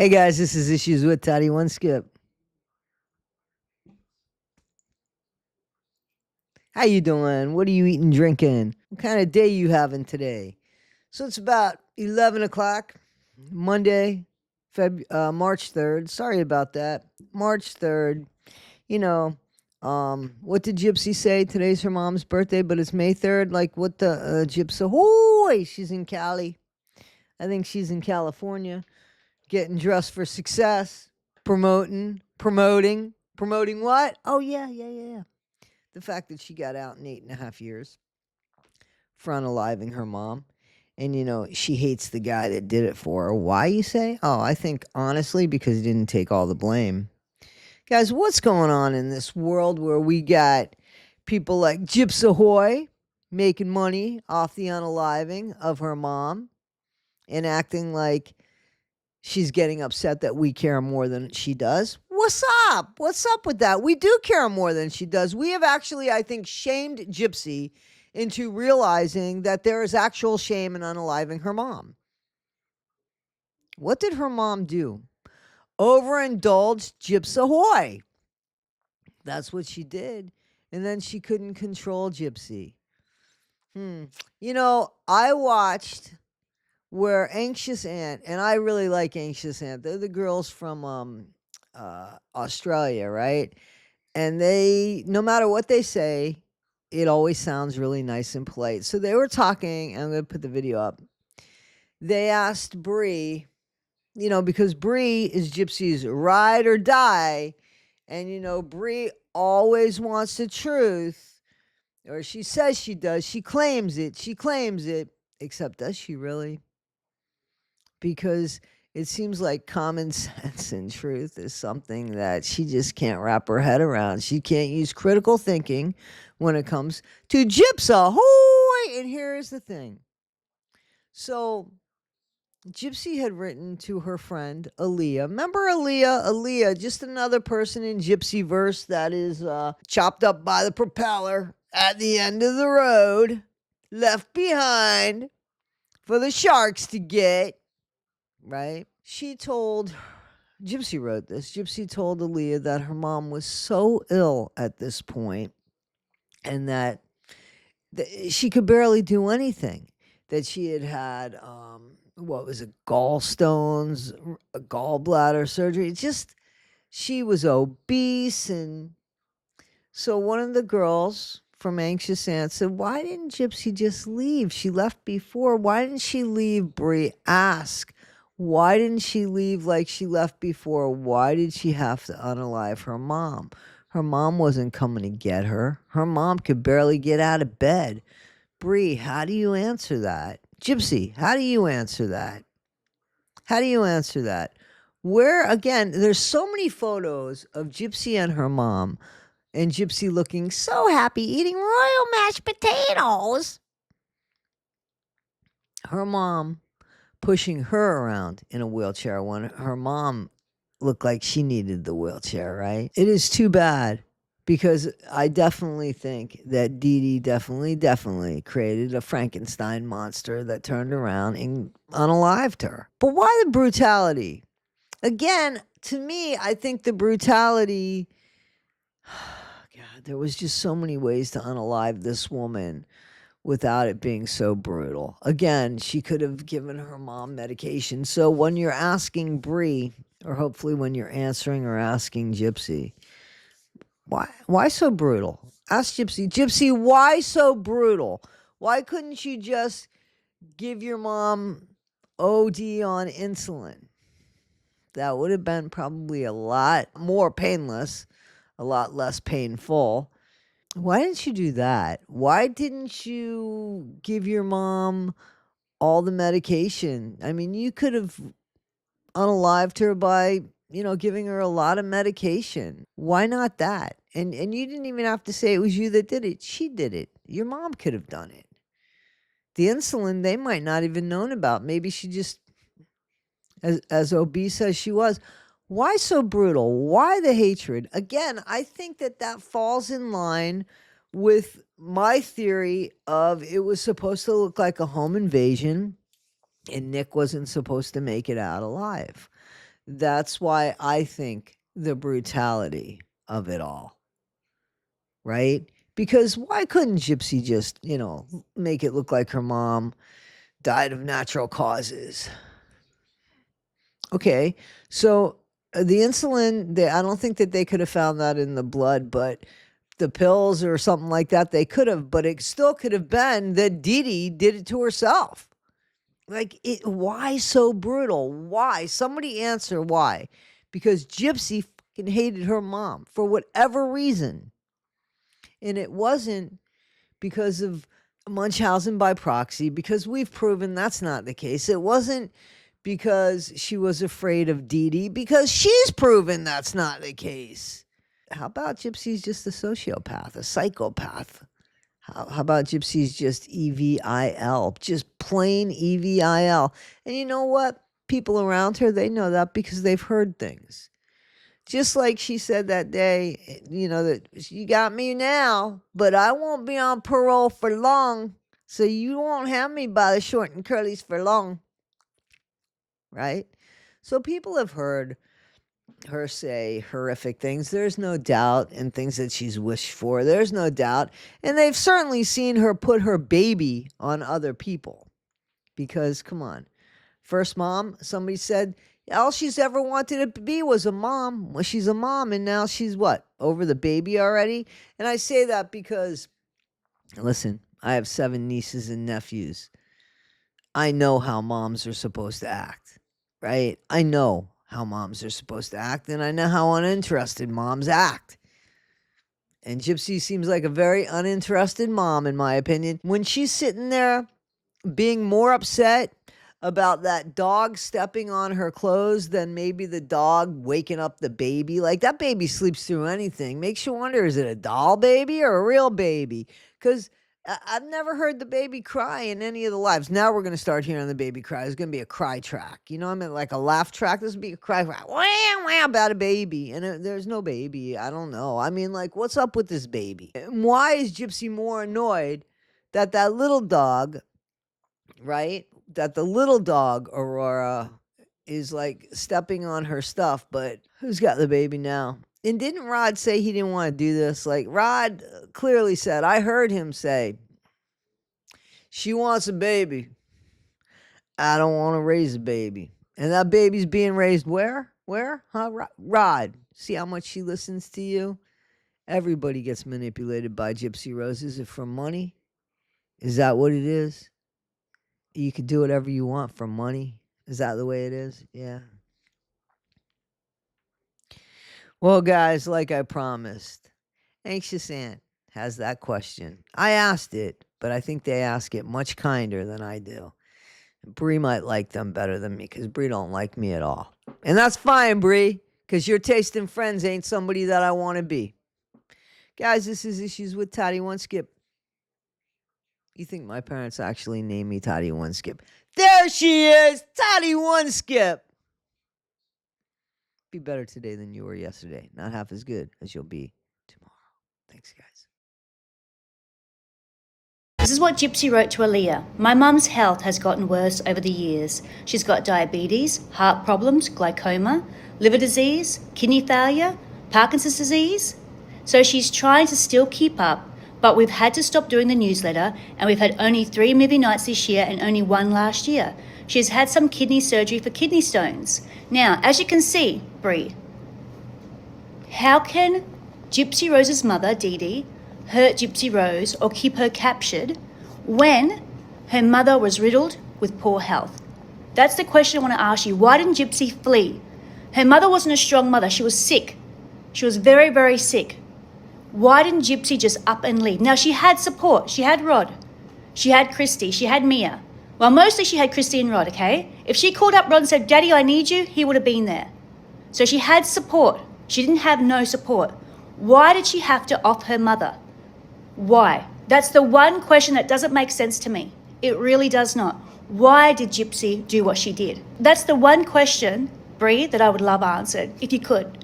Hey guys, this is Issues with Toddy One Skip. How you doing? What are you eating, drinking? What kind of day you having today? So it's about 11 o'clock, Monday, March 3rd. Sorry about that. March 3rd. You know, what did Gypsy say? Today's her mom's birthday, but it's May 3rd. Like what the Gypsy? Hoy! She's in Cali. I think she's in California, getting dressed for success, promoting what? Oh, yeah. The fact that she got out in 8.5 years for unaliving her mom. And, she hates the guy that did it for her. Why, you say? Oh, I think, honestly, because he didn't take all the blame. Guys, what's going on in this world where we got people like Gypsy Ahoy making money off the unaliving of her mom and acting like she's getting upset that we care more than she does? What's up? What's up with that? We do care more than she does. We have actually, I think, shamed Gypsy into realizing that there is actual shame in unaliving her mom. What did her mom do? Overindulged Gypsy Ahoy. That's what she did. And then she couldn't control Gypsy. I watched where Anxious Ant, and I really like Anxious Ant. They're the girls from Australia, right? And they, no matter what they say, it always sounds really nice and polite. So they were talking, and I'm going to put the video up. They asked Bree, because Bree is Gypsy's ride or die, and Bree always wants the truth, or she says she does. She claims it, except does she really? Because it seems like common sense and truth is something that she just can't wrap her head around. She can't use critical thinking when it comes to Gypsy Ahoy! And here's the thing. So Gypsy had written to her friend Aaliyah. Remember Aaliyah? Aaliyah, just another person in Gypsy verse that is chopped up by the propeller at the end of the road, left behind for the sharks to get. Right? Gypsy wrote this. Gypsy told Aaliyah that her mom was so ill at this point and that she could barely do anything. That she had gallstones, a gallbladder surgery. She was obese. And so one of the girls from Anxious Ant said, why didn't Gypsy just leave? She left before. Why didn't she leave? Bree asked. Why didn't she leave like she left before? Why did she have to unalive her mom? Her mom wasn't coming to get her. Her mom could barely get out of bed. Bree, how do you answer that? Gypsy, how do you answer that? How do you answer that? Where, again, there's so many photos of Gypsy and her mom, and Gypsy looking so happy eating royal mashed potatoes. Her mom pushing her around in a wheelchair when her mom looked like she needed the wheelchair, right? It is too bad because I definitely think that Dee Dee definitely created a Frankenstein monster that turned around and unalived her. But why the brutality? Again, to me, I think the brutality, God, there was just so many ways to unalive this woman without it being so brutal. Again, she could have given her mom medication. So when you're asking Bree, or hopefully when you're answering or asking Gypsy, why so brutal? Ask Gypsy, why so brutal? Why couldn't you just give your mom OD on insulin? That would have been probably a lot more painless, a lot less painful. Why didn't you do that? Why didn't you give your mom all the medication? I mean, you could have unalived her by, giving her a lot of medication. Why not that? And you didn't even have to say it was you that did it. She did it. Your mom could have done it. The insulin, they might not even known about. Maybe she just, as obese as she was. Why so brutal? Why the hatred? Again, I think that falls in line with my theory of it was supposed to look like a home invasion and Nick wasn't supposed to make it out alive. That's why I think the brutality of it all, right? Because why couldn't Gypsy just, make it look like her mom died of natural causes? Okay, so the insulin, I don't think that they could have found that in the blood, but the pills or something like that, they could have, but it still could have been that Dee Dee did it to herself. Like, why so brutal? Why? Somebody answer why. Because Gypsy fucking hated her mom for whatever reason. And it wasn't because of Munchausen by proxy, because we've proven that's not the case. It wasn't because she was afraid of Dee Dee, because she's proven that's not the case. How about Gypsy's just a sociopath, a psychopath? How about Gypsy's just EVIL, just plain EVIL? And you know what? People around her, they know that because they've heard things. Just like she said that day, that you got me now, but I won't be on parole for long, so you won't have me by the short and curlies for long. Right? So people have heard her say horrific things. There's no doubt, and things that she's wished for. There's no doubt. And they've certainly seen her put her baby on other people. Because, come on, first mom, somebody said, all she's ever wanted to be was a mom. Well, she's a mom, and now she's what? Over the baby already? And I say that because, listen, I have 7 nieces and nephews. I know how moms are supposed to act, right? I know how moms are supposed to act, and I know how uninterested moms act. And Gypsy seems like a very uninterested mom, in my opinion. When she's sitting there being more upset about that dog stepping on her clothes than maybe the dog waking up the baby. Like, that baby sleeps through anything. Makes you wonder, is it a doll baby or a real baby? Because I've never heard the baby cry in any of the lives. Now we're going to start hearing the baby cry. It's going to be a cry track. I mean, like a laugh track. This will be a cry track. Wah, wah, about a baby. And there's no baby. I don't know. I mean, like, what's up with this baby? And why is Gypsy more annoyed that little dog, right? That the little dog, Aurora, is like stepping on her stuff, but who's got the baby now? And didn't Rod say he didn't want to do this? Like, Rod clearly said, I heard him say, she wants a baby. I don't want to raise a baby. And that baby's being raised where? Where? Huh? Rod, see how much she listens to you? Everybody gets manipulated by Gypsy Rose. Is it for money? Is that what it is? You can do whatever you want for money. Is that the way it is? Yeah. Well, guys, like I promised, Anxious Ant has that question. I asked it, but I think they ask it much kinder than I do. Bree might like them better than me, because Bree don't like me at all. And that's fine, Bree, because your taste in friends ain't somebody that I want to be. Guys, this is Issues with Toddy One Skip. You think my parents actually named me Toddy One Skip? There she is! Toddy One Skip! Be better today than you were yesterday. Not half as good as you'll be tomorrow. Thanks, guys. This is what Gypsy wrote to Aaliyah. My mum's health has gotten worse over the years. She's got diabetes, heart problems, glaucoma, liver disease, kidney failure, Parkinson's disease. So she's trying to still keep up, but we've had to stop doing the newsletter, and we've had only 3 movie nights this year and only 1 last year. She's had some kidney surgery for kidney stones. Now, as you can see, Bree, how can Gypsy Rose's mother, Dee Dee, hurt Gypsy Rose or keep her captured when her mother was riddled with poor health? That's the question I want to ask you. Why didn't Gypsy flee? Her mother wasn't a strong mother. She was sick. She was very, very sick. Why didn't Gypsy just up and leave? Now, she had support. She had Rod. She had Kristy. She had Mia. Well, mostly she had Kristy and Rod, okay? If she called up Rod and said, Daddy, I need you, he would have been there. So she had support. She didn't have no support. Why did she have to off her mother? Why? That's the one question that doesn't make sense to me. It really does not. Why did Gypsy do what she did? That's the one question, Bree, that I would love answered, if you could.